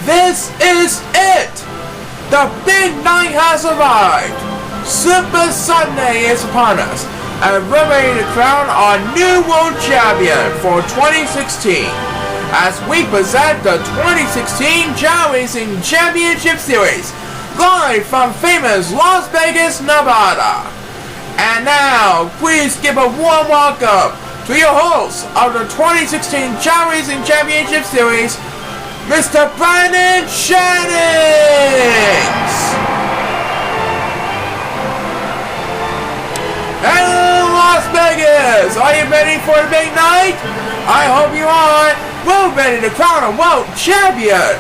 This is it! The big night has arrived! Super Sunday is upon us, and we're ready to crown our new world champion for 2016 as we present the 2016 Chao Racing Championship Series live from famous Las Vegas, Nevada. And now, please give a warm welcome to your host of the 2016 Chao Racing Championship Series, Mr. Brandon Shannings! Hello, Las Vegas! Are you ready for the big night? I hope you are! We're ready to crown a world champion!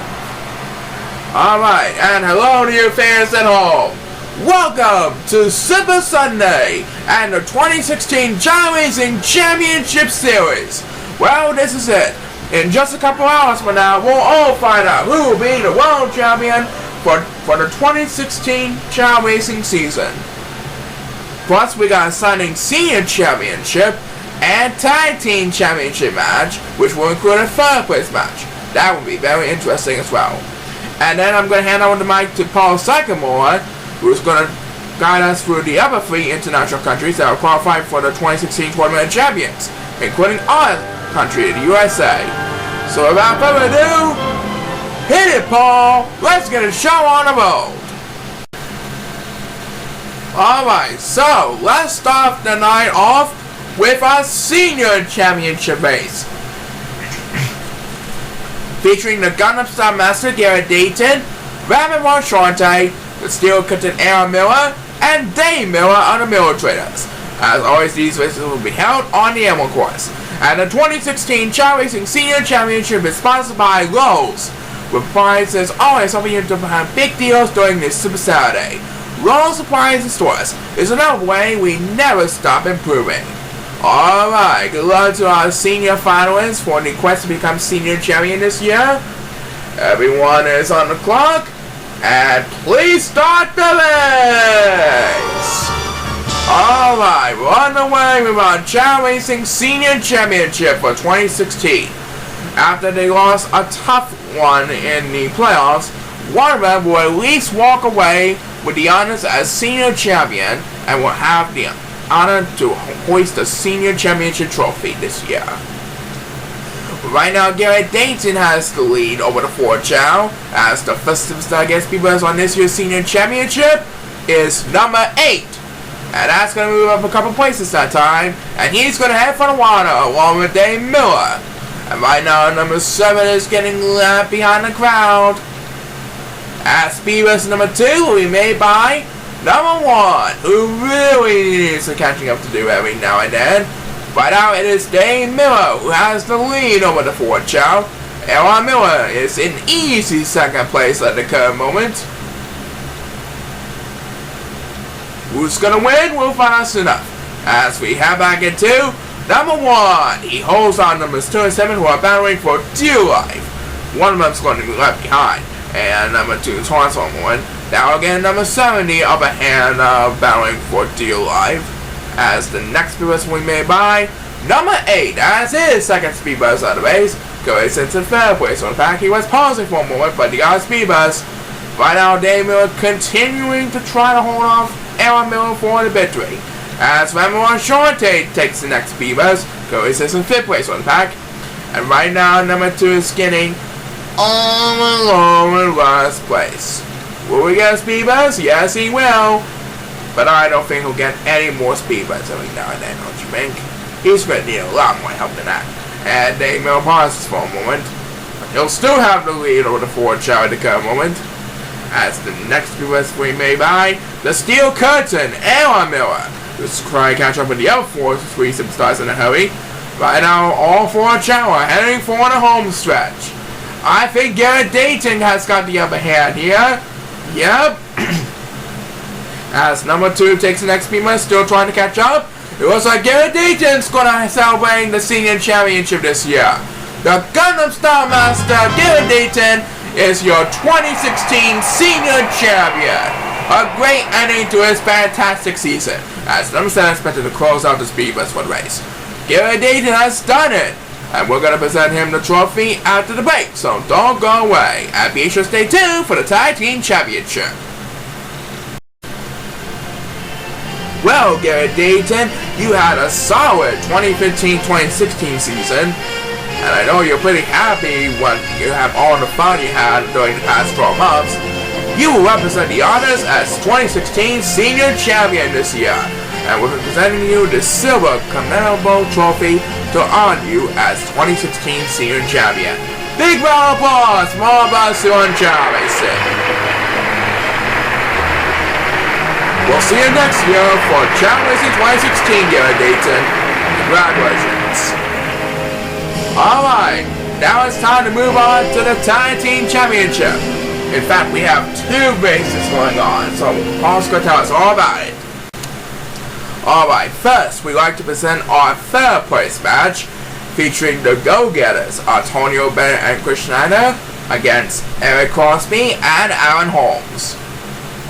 Alright, and hello to your fans at home! Welcome to Super Sunday and the 2016 Chao Racing Championship Series. Well, this is it. In just a couple hours from now, we'll all find out who will be the world champion for the 2016 Chao Racing season. Plus, we got a signing senior championship and tag team championship match, which will include a third place match. That will be very interesting as well. And then I'm going to hand over the mic to Paul Sycamore, who's going to guide us through the other three international countries that are qualified for the 2016 Tournament of Champions, including our country, the USA. So without further ado, hit it, Paul! Let's get a show on the road! Alright, so let's start the night off with our senior championship race. Featuring the Gundam Star Master Garrett Dayton, Rabbit Shorty, the Steel Curtain Aaron Miller, and Dave Miller are the Miller Traders. As always, these races will be held on the Emerald Course. And the 2016 Chao Racing Senior Championship is sponsored by Lowe's, with prizes always helping you to find big deals during this Super Saturday. Lowe's Supplies and Stores is another way we never stop improving. Alright, good luck to our senior finalists for the quest to become senior champion this year. Everyone is on the clock, and please start the race! Alright, we're on the way with our Chao Racing Senior Championship for 2016. After they lost a tough one in the playoffs, one of them will at least walk away with the honors as senior champion and will have the honor to hoist the senior championship trophy this year. Right now, Garrett Dayton has the lead over the Ford Chao, as the first superstar guest speakers on this year's senior championship is number 8. And that's going to move up a couple places that time, and he's going to head for the water along with Dave Miller. And right now, number 7 is getting left behind the crowd. As speedbus number 2 will be made by number 1, who really needs some catching up to do every now and then. Right now it is Dave Miller who has the lead over the Ford Chao. Aaron Miller is in easy second place at the current moment. Who's gonna win? We'll find out soon enough. As we head back into number 1, he holds on numbers 2 and 7 who are battling for dear life. One of them's going to be left behind, and number 2 is one. Now again, number 7, the upper hand battling for dear life. As the next speedbus will be made by number 8, as his second speedbus out of the race, going into third place. So in fact, he was pausing for a moment, but he got a speedbus. Right now, Dave Miller continuing to try to hold off Aaron Miller for the victory. As Rabbit Shorty takes the next speedbus, going into 5th place on the pack. And right now, number 2 is getting all alone in last place. Will we get a speedbus? Yes, he will. But I don't think he'll get any more speedbus every now and then, don't you think? He's going to need a lot more help than that. And Dave Miller pauses for a moment. But he'll still have the lead over the Ford Chao at the current moment. As the next speedbus will be made by the Steel Curtain, Aaron Miller, who's trying to catch up with the other 3 superstars in a hurry. Right now, all 4 Chao are heading for the home stretch. I think Garrett Dayton has got the upper hand here. Yep. As number 2 takes the next speedbus, still trying to catch up. It looks like Garrett Dayton's going to celebrate the senior championship this year. The Gundam Star Master Garrett Dayton is your 2016 senior champion. A great ending to his fantastic season, as number 7 expected to close out the speedbus for the race. Garrett Dayton has done it. and we're going to present him the trophy after the break, so don't go away, and be sure to stay tuned for the Tag Team Championship. Well, Garrett Dayton, you had a solid 2015-2016 season, and I know you're pretty happy when you have all the fun you had during the past 12 months. You will represent the Honors as 2016 Senior Champion this year, and we'll be presenting you the Silver Commemorable Trophy to honor you as 2016 Senior Champion. Big round of applause from all of us here on Chao Racing. We'll see you next year for Chao Racing 2016, Garrett Dayton. Congratulations. Alright, now it's time to move on to the Tag Team Championship. In fact, we have 2 races going on, so Paul's going to tell us all about it. Alright, first, we'd like to present our third place match, featuring the Go-Getters, Antonio Bennett and Chris Schneider, against Eric Crosby and Aaron Holmes.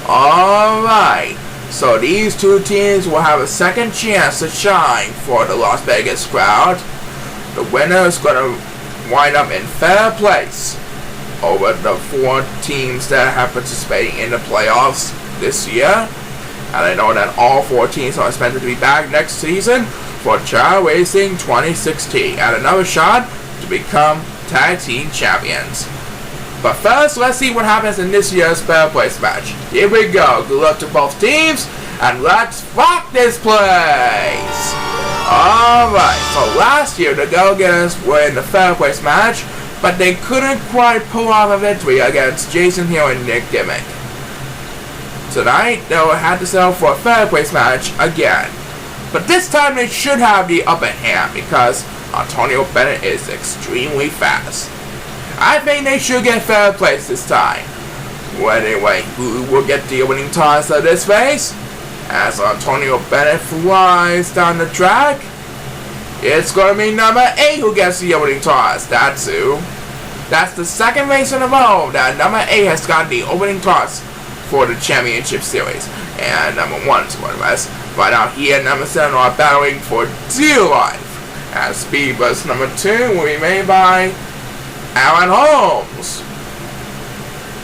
Alright, so these 2 teams will have a second chance to shine for the Las Vegas crowd. The winner is going to wind up in third place over the 4 teams that have participated in the playoffs this year. And I know that all 4 teams are expected to be back next season for Chao Racing 2016 and another shot to become Tag Team Champions. But first, let's see what happens in this year's third place match. Here we go. Good luck to both teams, and let's rock this place! Alright, so last year the Go-Getters were in the third place match, but they couldn't quite pull off a victory against Jason Hill and Nick Dimmick. Tonight, they'll have to settle for a third place match again. But this time they should have the upper hand because Antonio Bennett is extremely fast. I think they should get third place this time. Well, anyway, who will get the opening toss of this race? As Antonio Bennett flies down the track, it's going to be number 8 who gets the opening toss. That's who. That's the second race in a row that number 8 has got the opening toss for the championship series. And number 1 is one of us. Right now, he and number 7 are battling for dear life. As Speed Bus number 2 will be made by Aaron Holmes,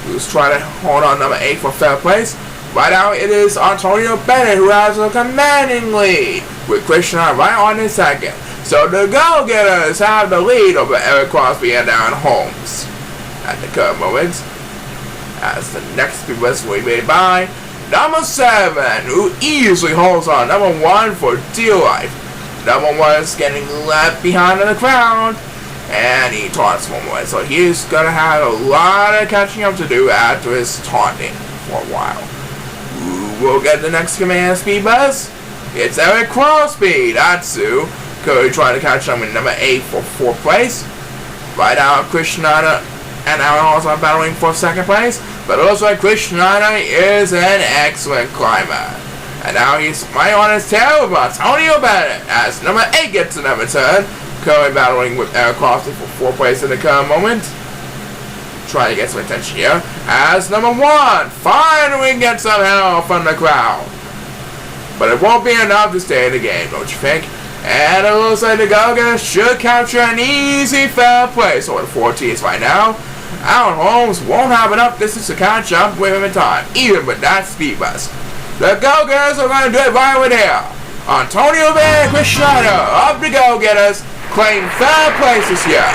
who's trying to hold on number 8 for third place. Right now, it is Antonio Bennett who has a commanding lead, with Christian right on in second. So the Go-Getters have the lead over Eric Crosby and Aaron Holmes at the current moment. As the next Speed Bus will be made by number 7, who easily holds on number 1 for dear life. Number 1 is getting left behind in the crowd, and he taunts one more. So he's going to have a lot of catching up to do after his taunting for a while. Who will get the next command Speed Bus? It's Eric Crosby. That's who. Curry trying to catch him in number 8 for 4th place. Right now, Chris Schneider and Aaron Holmes are battling for 2nd place. But also, Chris Schneider is an excellent climber. And now he's right on his tail with Antonio Bennett as number 8 gets another turn. Curry battling with Eric Crosby for 4th place in the current moment. Trying to get some attention here. As number 1 finally gets some help from the crowd. But it won't be enough to stay in the game, don't you think? And it looks like the Go-Getters should capture an easy 3rd place over the 4 teams right now. Aaron Holmes won't have enough distance to catch up with him in time, even with that Speed Bus. The Go-Getters are going to do it right over there. Antonio Bennett and Chris Schneider of the Go-Getters claim 3rd place this year,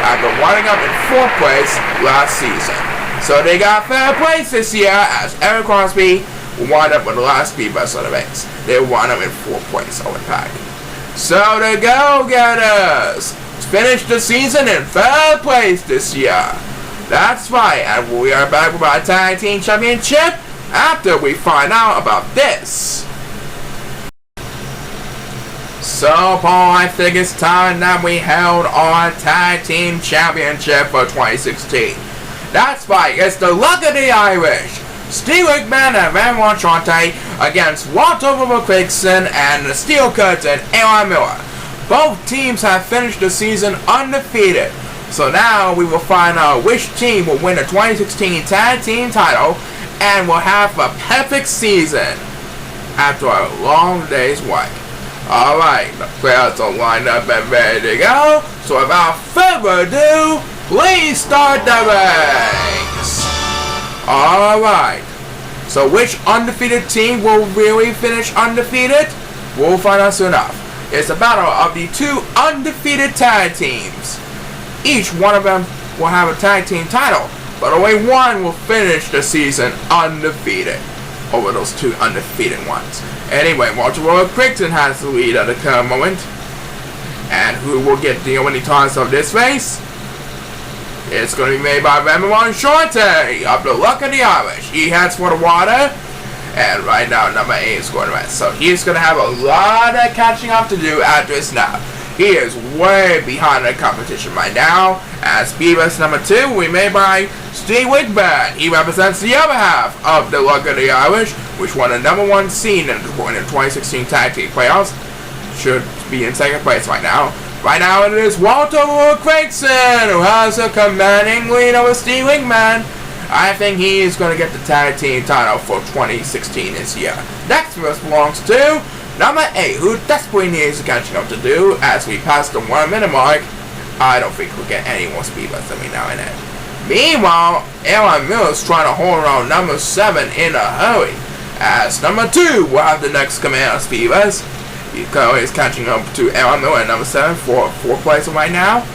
after winding up in 4th place last season. So they got 3rd place this year, as Eric Crosby will wind up with the last Speed Bus on the race. They will wind up in 4th place over the pack. So the Go-Getters finished the season in 3rd place this year. That's right, and we are back with our Tag Team Championship after we find out about this. So, Paul, I think it's time that we held our Tag Team Championship for 2016. That's right, it's the Luck of the Irish. Steve Wickman and Van Monchante against Walter Quickson and the Steel Curtain, Aaron Miller. Both teams have finished the season undefeated. So now we will find out which team will win the 2016 Tag Team title and will have a perfect season after a long day's work. Alright, the players are lined up and ready to go. So without further ado, please start the race. Alright. So which undefeated team will really finish undefeated? We'll find out soon enough. It's a battle of the two undefeated tag teams. Each one of them will have a tag team title, but only one will finish the season undefeated over those two undefeated ones. Anyway, Walter Crichton has the lead at the current moment. And who will get the winning times of this race? It's going to be made by Ramon Shorty of the Luck of the Irish. He heads for the water. And right now, number 8 is going to rest. So he's going to have a lot of catching up to do after this now. He is way behind the competition right now. As Beavis number 2 will be made by Steve Wigman. He represents the other half of the Luck of the Irish, which won the number 1 seed in the 2016 Tag Team Playoffs. Should be in second place right now. Right now it is Walter Crichton who has a commanding lead over Steve Wigman. I think he is going to get the tag team title for 2016 this year. Next verse belongs to number 8, who desperately needs catching up to do as we pass the 1 minute mark. I don't think we'll get any more speed bumps every now and then. Meanwhile, Aaron Mills trying to hold around number 7 in a hurry, as number 2 will have the next command of speed bumps. Currently is catching up to Aaron Miller at number 7 for 4th place right now.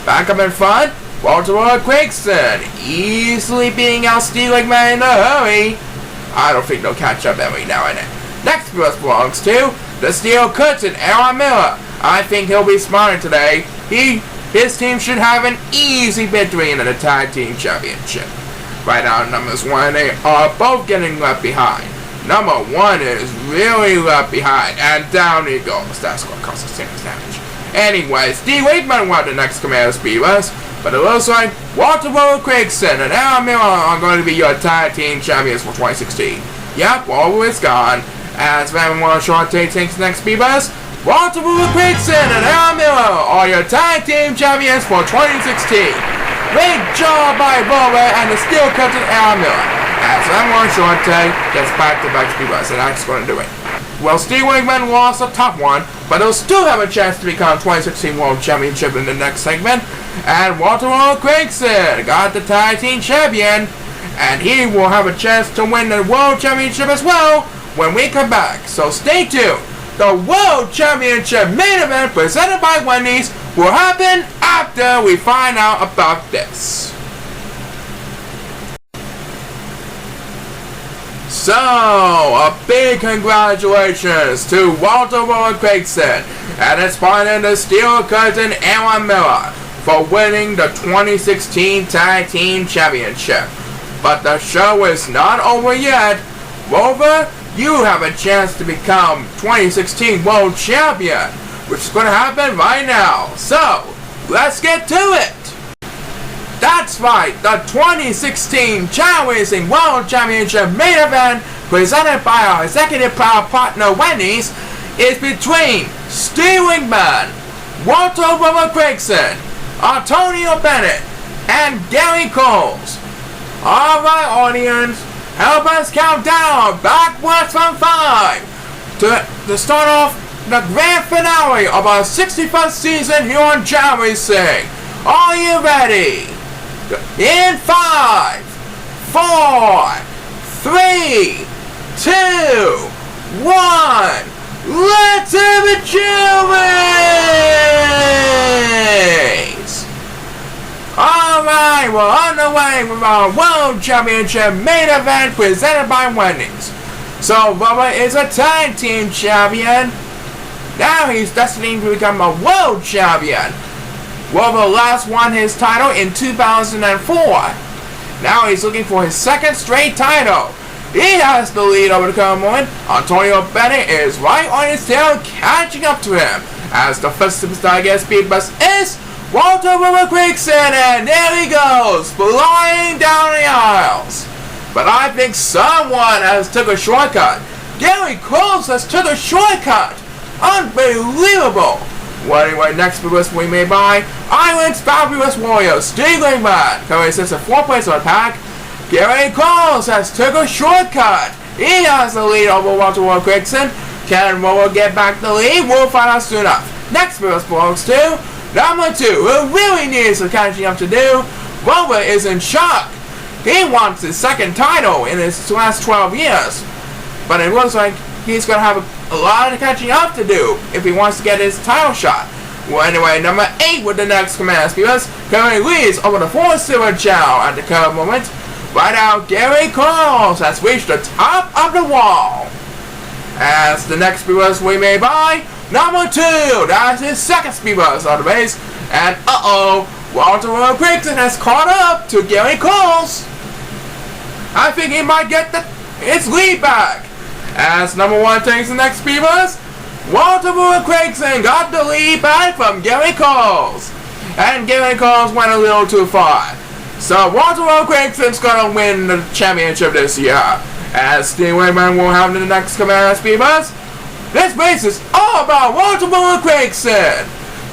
Back up in front, Walter Crichton easily beating out Steve Wigman in a hurry. I don't think they'll catch up every now and then. Next verse belongs to the Steel Curtain, Aaron Miller. I think he'll be smarter today. His team should have an easy victory in the Tag Team Championship. Right now, numbers 1 and 8 are both getting left behind. Number 1 is really left behind, and down he goes. That's going to cost us serious damage. Anyway, Steve Wigman will have the next command of Speedless, but it looks like Walter Crichton and Aaron Miller are going to be your tag team champions for 2016. Yep, Walter is gone, as Ramon Shorty takes the next Speedless. Walter Crichton and Aaron Miller are your tag team champions for 2016. Great job by Walter and the Steel Curtain Aaron Miller, as Ramon Shorty gets back-to-back Speedless, and that's going to do it. Well, Steve Wigman lost the top one, but he'll still have a chance to become 2016 World Championship in the next segment. And Walter Crichton got the tag team champion, and he will have a chance to win the World Championship as well when we come back. So stay tuned. The World Championship main event presented by Wendy's will happen after we find out about this. So, a big congratulations to Walter Crichton and his partner, the Steel Curtain Aaron Miller, for winning the 2016 Tag Team Championship. But the show is not over yet. Rover, you have a chance to become 2016 World Champion, which is going to happen right now. So, let's get to it. That's right, the 2016 Chao Racing World Championship main event presented by our executive proud partner Wendy's is between Steve Wigman, Walter Crichton, Antonio Bennett, and Gary Coles. Alright audience, help us count down backwards from 5 to start off the grand finale of our 61st season here on Chao Racing. Are you ready? In 5, 4, 3, 2, 1, let's have a Chao race! Alright, we're on the way with our World Championship main event presented by Wendy's. So, Bubba is a tag team champion. Now he's destined to become a world champion. Rover last won his title in 2004. Now he's looking for his second straight title. He has the lead over the current moment. Antonio Bennett is right on his tail, catching up to him. As the first superstar gets speed bus is Walter Crichton, and there he goes, flying down the aisles. But I think someone has took a shortcut. Gary Coles has took a shortcut. Unbelievable. Well, anyway, next was we made by Island's Fabulous Warriors, Steve Wigman. Currently sits in 4th place on the pack. Gary Coles has took a shortcut. He has the lead over Walter Crichton. Can Roller get back the lead? We'll find out soon enough. Next Speedbus belongs to number 2, who really needs some catching up to do. Roller is in shock. He wants his second title in his last 12 years. But it looks like he's going to have a lot of catching up to do if he wants to get his title shot. Well, anyway, number 8 with the next command Speedbus currently leads over the 4 Silver Chao at the current moment. Right now, Gary Carls has reached the top of the wall. As the next Speedbus we may buy, number 2, that's his second Speedbus on the base. And Walter Grigson has caught up to Gary Carls. I think he might get his lead back. As number 1 takes the next Speedbus, Walter Grigson got the lead back from Gary Carls. And Gary Carls went a little too far. So Walter Grigson's gonna win the championship this year. As Steve Wayman will have the next command Speedbus. This race is all about Walter Grigson.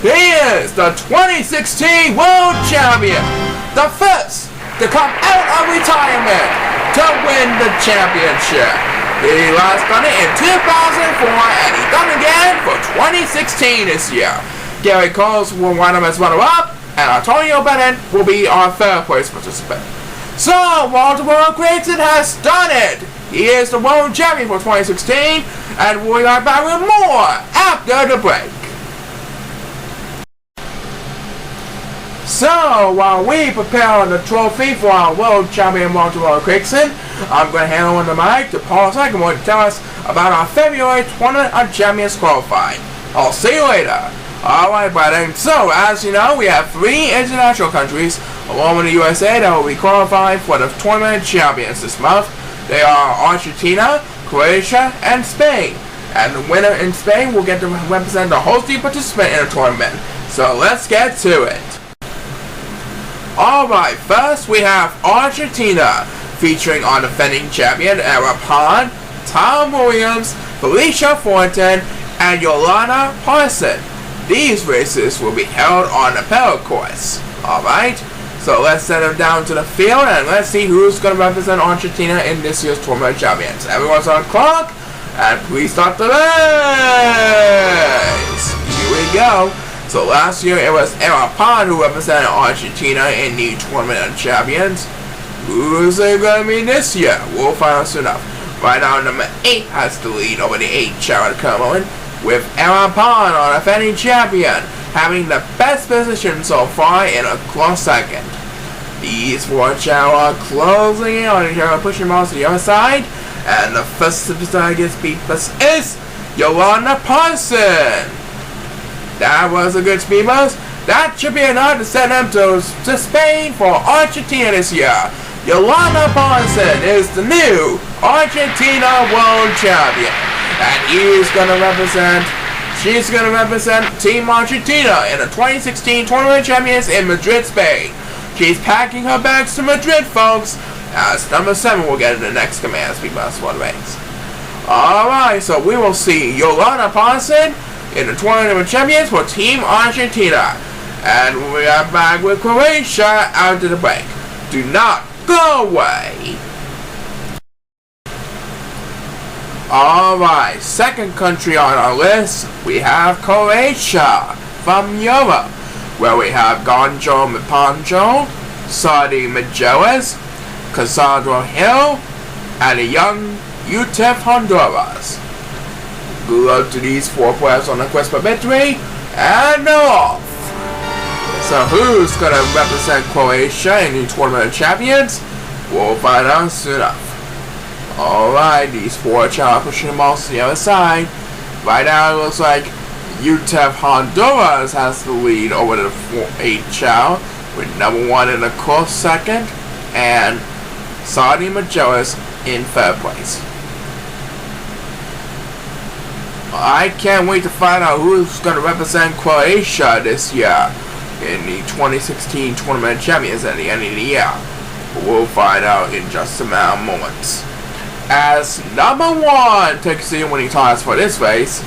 He is the 2016 World Champion. The first to come out of retirement to win the championship. He last done it in 2004 and he done it again for 2016 this year. Gary Carls will wind up as runner-up and Antonio Bennett will be our third place participant. So, Walter Grigson has done it! He is the World Champion for 2016, and we'll be right back with more after the break. So, while we prepare the trophy for our World Champion Walter Grigson, I'm going to hand over the mic to Paul Sycamore to tell us about our February Tournament of Champions qualifying. I'll see you later. Alright, Brandon. So, as you know, we have 3 international countries, along with the USA, that will be qualifying for the Tournament of Champions this month. They are Argentina, Croatia, and Spain. And the winner in Spain will get to represent the hosting participant in the tournament. So, let's get to it. Alright, first we have Argentina, featuring our defending champion, Era Pond, Tom Williams, Felicia Thornton, and Yolanda Parson. These races will be held on the pedal course. Alright, so let's send them down to the field and let's see who's going to represent Argentina in this year's Tournament of Champions. Everyone's on the clock, and please start the race! Here we go. So last year it was Era Pond who represented Argentina in the Tournament of Champions. Who's it going to be this year? We'll find out soon enough. Right now, number 8 has the lead over the 8 Chao at the moment, with Era Pond, our defending champion, having the best position so far in a close second. These 4 Chao are closing in on each other, pushing them to the other side, and the first superstar gets beat is Yolanda Parson. That was a good Speedbus. That should be enough to send them to Spain for Argentina this year. Yolanda Parson is the new Argentina World Champion. And she's going to represent Team Argentina in the 2016 Tournament of Champions in Madrid, Spain. She's packing her bags to Madrid, folks, as number 7 will get in the next command Speedbus for the race. Alright, so we will see Yolanda Parson in the Tournament of Champions for Team Argentina. And we are back with Croatia after the break. Do not go away. Alright, second country on our list, we have Croatia from Europe, where we have Gonjo Mipanjo, Saudi Majelis, Cassandra Hill, and a young Utef Honduras. Good luck to these 4 players on the quest for victory, and they're off. So who's going to represent Croatia in the Tournament of Champions? We'll find out soon enough. Alright, these 4 Chao pushing them all to the other side. Right now it looks like Utef Honduras has the lead over the 8 Chao, with number 1 in a close second, and Saudi Majelis in 3rd place. I can't wait to find out who's going to represent Croatia this year in the 2016 Tournament of Champions at the end of the year. We'll find out in just a matter of moments. As number 1 takes the winning toss for this race.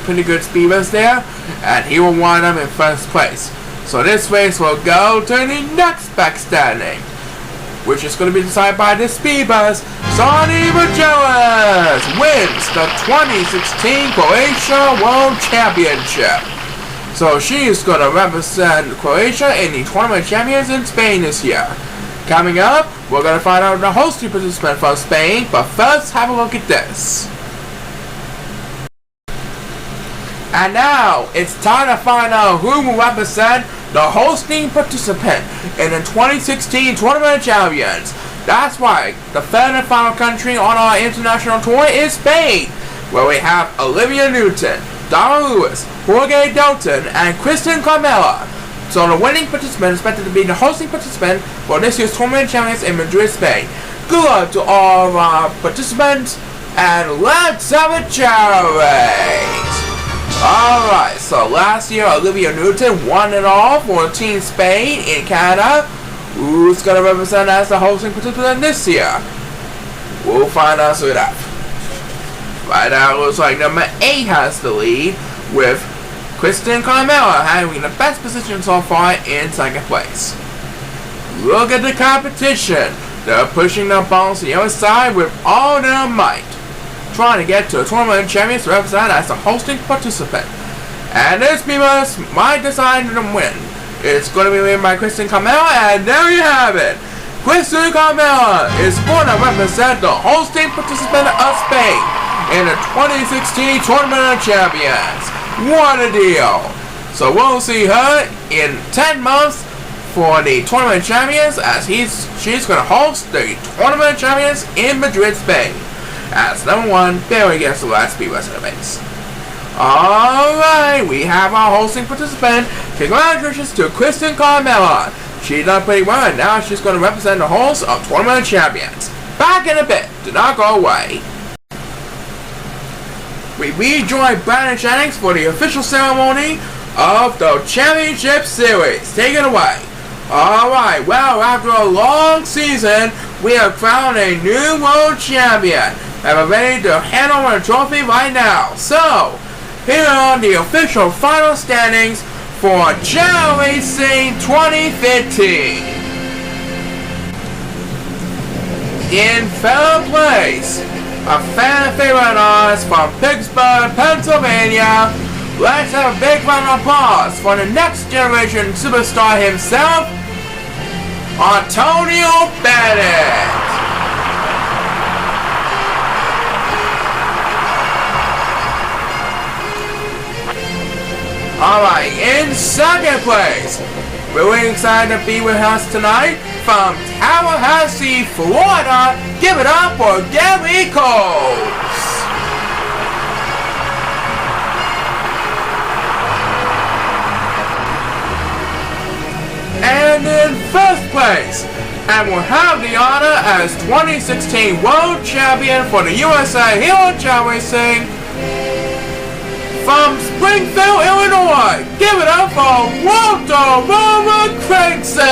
Pretty good Speedbus there, and he will wind up in 1st place. So this race will go to the next back standing. which is going to be decided by the speed bus. Sonny Magellan wins the 2016 Croatia World Championship. So she is going to represent Croatia in the Tournament Champions in Spain this year. Coming up, we're going to find out the hosting participant from Spain, but first have a look at this. And now, it's time to find out who will represent the hosting participant in the 2016 Tournament Champions. That's right, the third and final country on our international tour is Spain, where we have Olivia Newton, Donna Lewis, Jorge Dalton, and Kristen Carmela. So the winning participant is expected to be the hosting participant for this year's Tournament Champions in Madrid, Spain. Good luck to all of our participants, and let's have a Chao race! Alright, so last year Olivia Newton won it all for Team Spain in Canada. Who's going to represent as the hosting participant this year? We'll find out soon enough. Right now it looks like number 8 has the lead, with Kristen Carmela having the best position so far in second place. Look at the competition. They're pushing the balls to the other side with all their might, trying to get to a Tournament Champions to represent as the hosting participant. And this Beavers might decide to win. It's going to be won by Kristen Carmela, and there you have it. Kristen Carmela is going to represent the hosting participant of Spain in the 2016 Tournament of Champions. What a deal! So we'll see her in 10 months for the Tournament Champions, as she's going to host the Tournament Champions in Madrid, Spain, as number 1 Barry against the last speed west of the base. Alright, we have our hosting participant. Congratulations to Kristen Carmela. She done pretty well, and now she's going to represent the host of Tournament Champions. Back in a bit. Do not go away. We rejoin Brandon Jennings for the official ceremony of the Championship Series. Take it away. Alright, well, after a long season, we have crowned a new world champion, and we're ready to hand over the trophy right now. So, here are the official final standings for Chao Racing 2015. In third place, a fan favorite of ours from Pittsburgh, Pennsylvania. Let's have a big round of applause for the next generation superstar himself, Antonio Bennett. Alright, in second place, we're really excited to be with us tonight from Tallahassee, Florida. Give it up for Gary Coles. And in first place, and will have the honor as 2016 World Champion for the USA here on Chao Racing, from Springfield, Illinois, give it up for Walter Roman Craigson.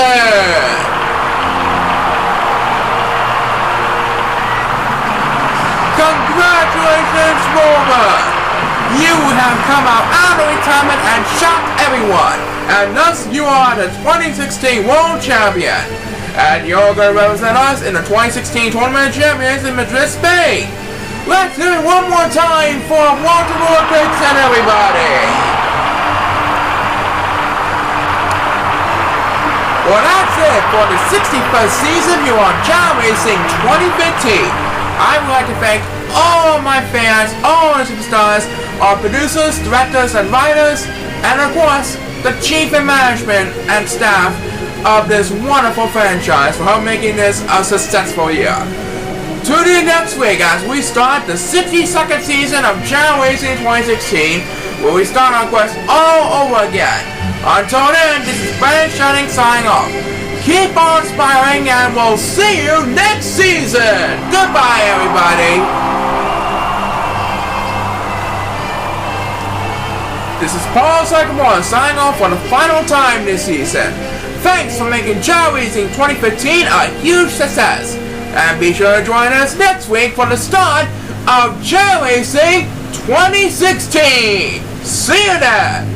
Congratulations, Roman. You have come out of retirement and shocked everyone, and thus you are the 2016 World Champion. And you're going to represent us in the 2016 Tournament Champions in Madrid, Spain. Let's do it one more time for Walter Roman and everybody. Well, that's it for the 61st season here on Chao Racing 2015. I would like to thank all my fans, all the superstars, our producers, directors, and writers, and of course, the chief and management and staff of this wonderful franchise for helping making this a successful year. Tune in next week as we start the 62nd season of Chao Racing 2016, where we start our quest all over again. Until then, this is Brandon Jennings signing off. Keep on inspiring, and we'll see you next season. Goodbye, everybody. This is Paul Sycamore signing off for the final time this season. Thanks for making Chao Racing 2015 a huge success. And be sure to join us next week for the start of Chao Racing 2016. See you then!